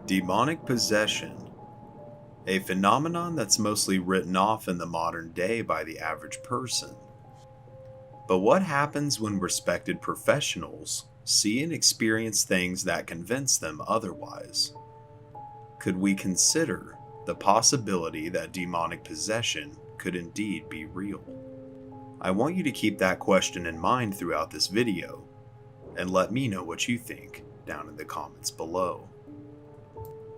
Demonic possession, a phenomenon that's mostly written off in the modern day by the average person. But what happens when respected professionals see and experience things that convince them otherwise? Could we consider the possibility that demonic possession could indeed be real? I want you to keep that question in mind throughout this video, and let me know what you think down in the comments below.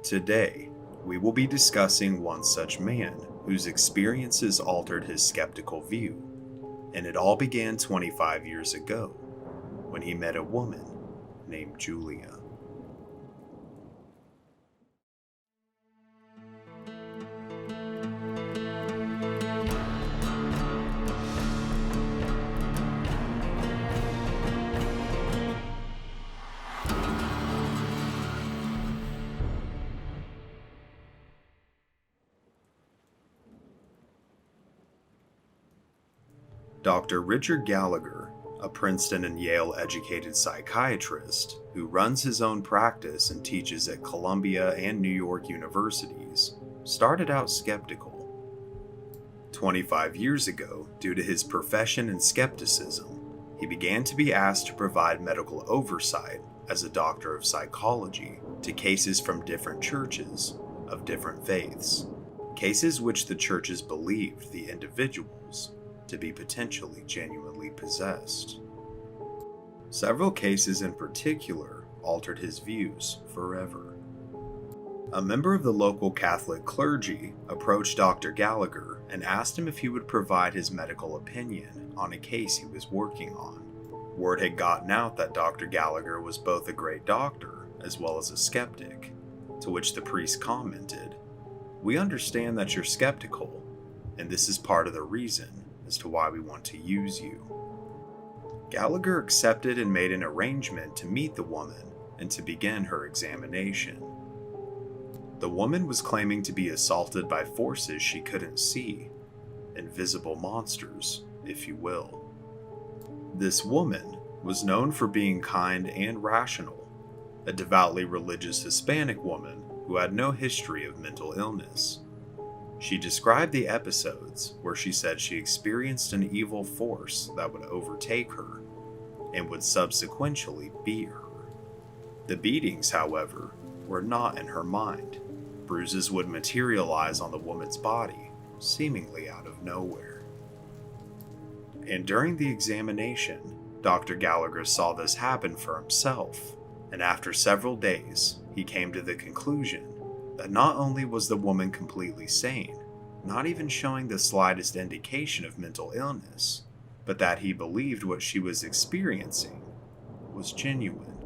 Today, we will be discussing one such man whose experiences altered his skeptical view, and it all began 25 years ago when he met a woman named Julia. Dr. Richard Gallagher, a Princeton and Yale-educated psychiatrist who runs his own practice and teaches at Columbia and New York universities, started out skeptical. 25 years ago, due to his profession and skepticism, he began to be asked to provide medical oversight as a doctor of psychology to cases from different churches of different faiths, cases which the churches believed the individuals to be potentially genuinely possessed. Several cases in particular altered his views forever. A member of the local Catholic clergy approached Dr. Gallagher and asked him if he would provide his medical opinion on a case he was working on. Word had gotten out that Dr. Gallagher was both a great doctor as well as a skeptic, to which the priest commented, "We understand that you're skeptical, and this is part of the reason as to why we want to use you." Gallagher accepted and made an arrangement to meet the woman and to begin her examination. The woman was claiming to be assaulted by forces she couldn't see, invisible monsters, if you will. This woman was known for being kind and rational, a devoutly religious Hispanic woman who had no history of mental illness. She described the episodes where she said she experienced an evil force that would overtake her and would subsequently beat her. The beatings, however, were not in her mind. Bruises would materialize on the woman's body, seemingly out of nowhere. And during the examination, Dr. Gallagher saw this happen for himself, and after several days, he came to the conclusion that not only was the woman completely sane, not even showing the slightest indication of mental illness, but that he believed what she was experiencing was genuine.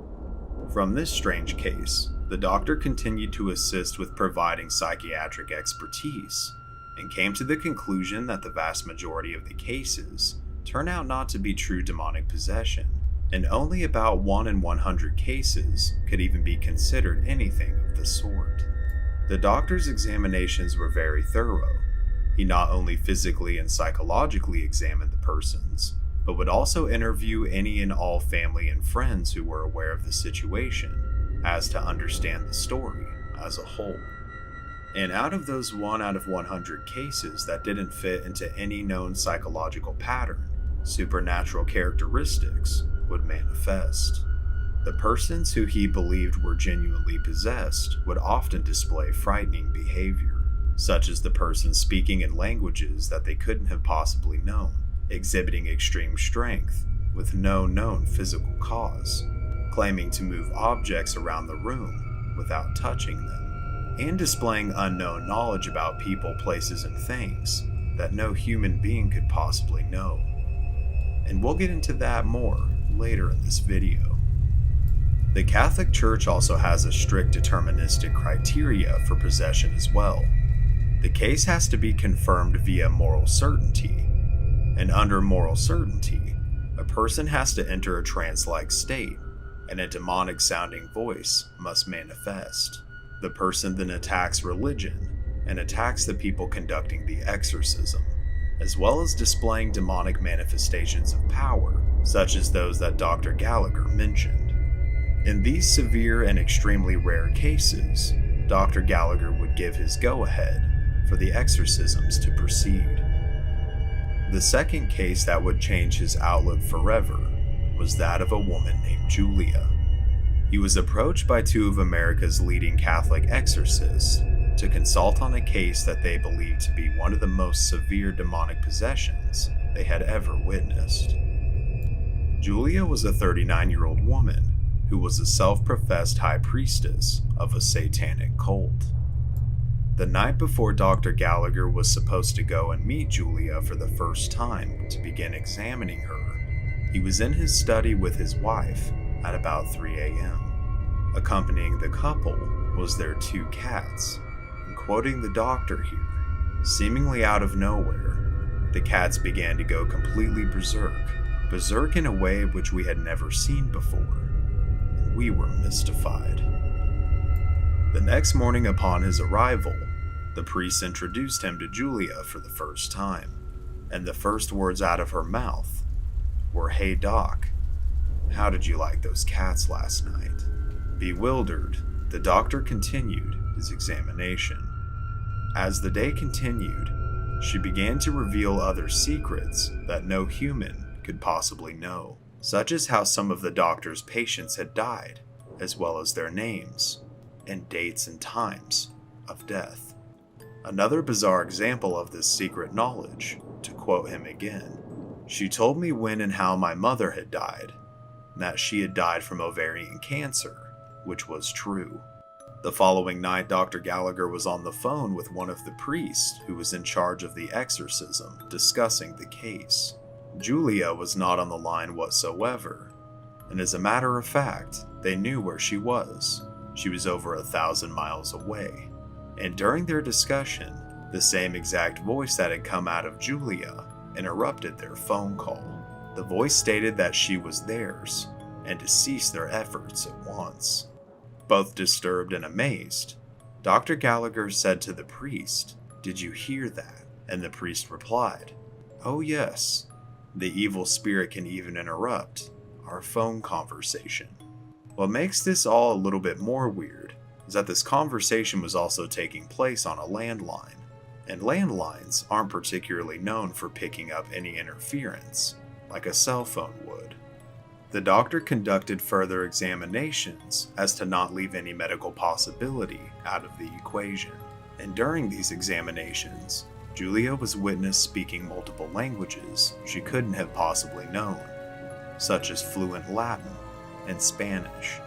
From this strange case, the doctor continued to assist with providing psychiatric expertise, and came to the conclusion that the vast majority of the cases turn out not to be true demonic possession, and only about 1 in 100 cases could even be considered anything of the sort. The doctor's examinations were very thorough. He not only physically and psychologically examined the persons, but would also interview any and all family and friends who were aware of the situation, as to understand the story as a whole. And out of those 1 out of 100 cases that didn't fit into any known psychological pattern, supernatural characteristics would manifest. The persons who he believed were genuinely possessed would often display frightening behavior, such as the person speaking in languages that they couldn't have possibly known, exhibiting extreme strength with no known physical cause, claiming to move objects around the room without touching them, and displaying unknown knowledge about people, places, and things that no human being could possibly know. And we'll get into that more later in this video. The Catholic Church also has a strict deterministic criteria for possession as well. The case has to be confirmed via moral certainty, and under moral certainty, a person has to enter a trance-like state, and a demonic-sounding voice must manifest. The person then attacks religion, and attacks the people conducting the exorcism, as well as displaying demonic manifestations of power, such as those that Dr. Gallagher mentioned. In these severe and extremely rare cases, Dr. Gallagher would give his go-ahead for the exorcisms to proceed. The second case that would change his outlook forever was that of a woman named Julia. He was approached by two of America's leading Catholic exorcists to consult on a case that they believed to be one of the most severe demonic possessions they had ever witnessed. Julia was a 39-year-old woman who was a self-professed high priestess of a satanic cult. The night before Dr. Gallagher was supposed to go and meet Julia for the first time to begin examining her, he was in his study with his wife at about 3 a.m. Accompanying the couple was their two cats, and quoting the doctor here, seemingly out of nowhere, the cats began to go completely berserk in a way which we had never seen before. We were mystified. The next morning upon his arrival, the priest introduced him to Julia for the first time, and the first words out of her mouth were, "Hey Doc, how did you like those cats last night?" Bewildered, the doctor continued his examination. As the day continued, she began to reveal other secrets that no human could possibly know, such as how some of the doctor's patients had died, as well as their names, and dates and times of death. Another bizarre example of this secret knowledge, to quote him again, "She told me when and how my mother had died, and that she had died from ovarian cancer," which was true. The following night, Dr. Gallagher was on the phone with one of the priests who was in charge of the exorcism, discussing the case. Julia was not on the line whatsoever, and as a matter of fact, they knew where she was. She was over 1,000 miles away, and during their discussion, the same exact voice that had come out of Julia interrupted their phone call. The voice stated that she was theirs, and to cease their efforts at once. Both disturbed and amazed, Dr. Gallagher said to the priest, "Did you hear that?" And the priest replied, "Oh yes. The evil spirit can even interrupt our phone conversation." What makes this all a little bit more weird is that this conversation was also taking place on a landline, and landlines aren't particularly known for picking up any interference, like a cell phone would. The doctor conducted further examinations as to not leave any medical possibility out of the equation, and during these examinations, Julia was witnessed speaking multiple languages she couldn't have possibly known, such as fluent Latin and Spanish.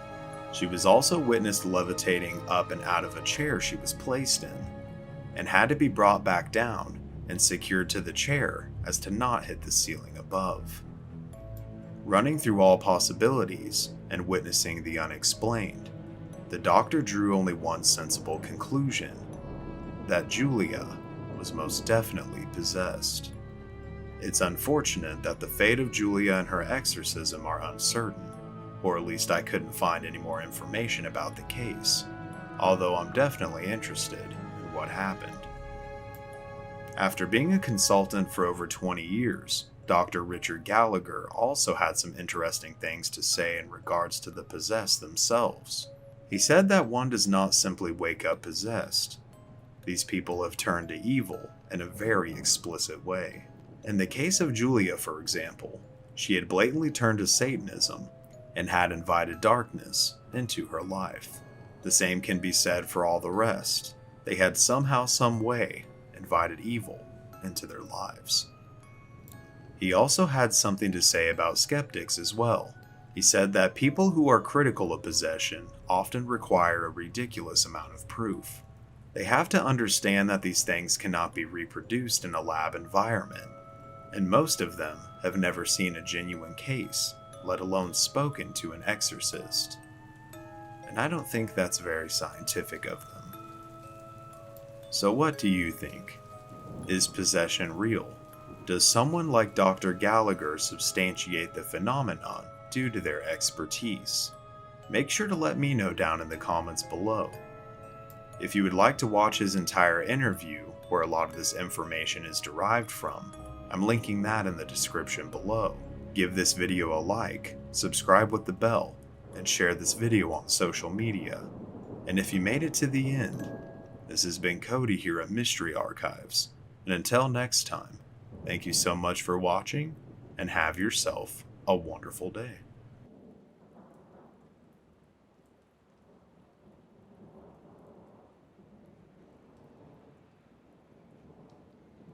She was also witnessed levitating up and out of a chair she was placed in, and had to be brought back down and secured to the chair as to not hit the ceiling above. Running through all possibilities and witnessing the unexplained, the doctor drew only one sensible conclusion: that Julia was most definitely possessed. It's unfortunate that the fate of Julia and her exorcism are uncertain, or at least I couldn't find any more information about the case, although I'm definitely interested in what happened. After being a consultant for over 20 years, Dr. Richard Gallagher also had some interesting things to say in regards to the possessed themselves. He said that one does not simply wake up possessed. These people have turned to evil in a very explicit way. In the case of Julia, for example, she had blatantly turned to Satanism and had invited darkness into her life. The same can be said for all the rest. They had somehow, some way, invited evil into their lives. He also had something to say about skeptics as well. He said that people who are critical of possession often require a ridiculous amount of proof. They have to understand that these things cannot be reproduced in a lab environment, and most of them have never seen a genuine case, let alone spoken to an exorcist. And I don't think that's very scientific of them. So what do you think? Is possession real? Does someone like Dr. Gallagher substantiate the phenomenon due to their expertise? Make sure to let me know down in the comments below. If you would like to watch his entire interview, where a lot of this information is derived from, I'm linking that in the description below. Give this video a like, subscribe with the bell, and share this video on social media. And if you made it to the end, this has been Cody here at Mystery Archives. And until next time, thank you so much for watching, and have yourself a wonderful day.